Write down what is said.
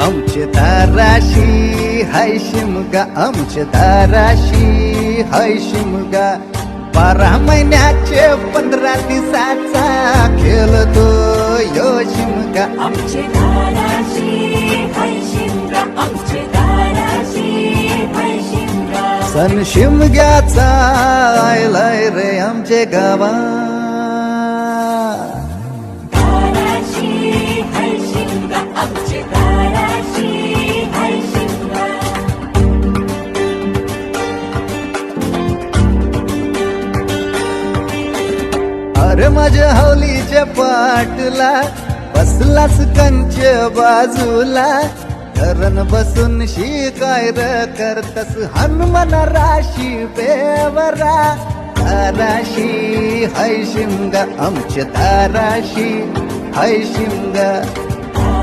आमचे दाराशी हाय शिमगा, आमचे दाराशी हाय शिमगा. 12 महिन्याचे 15 दिवसाचा खेळतो यो शिमगा. आमचे दाराशी हाय शिमगा, आमचे दाराशी हाय शिमगा. सण शिमग्याचा आयलाय रे आमचे गावा. दाराशी हाय शिमगा, आमचे दाराशी हाय शिमगा. अरे माझ्या हवलीच्या पाटला बसलास कंच बाजूला. धरण बसून शिकाय र करतस हनुमान राशी बेवरा. दाराशी हाय शिमगा, आमच्या दाराशी हाय शिमगा.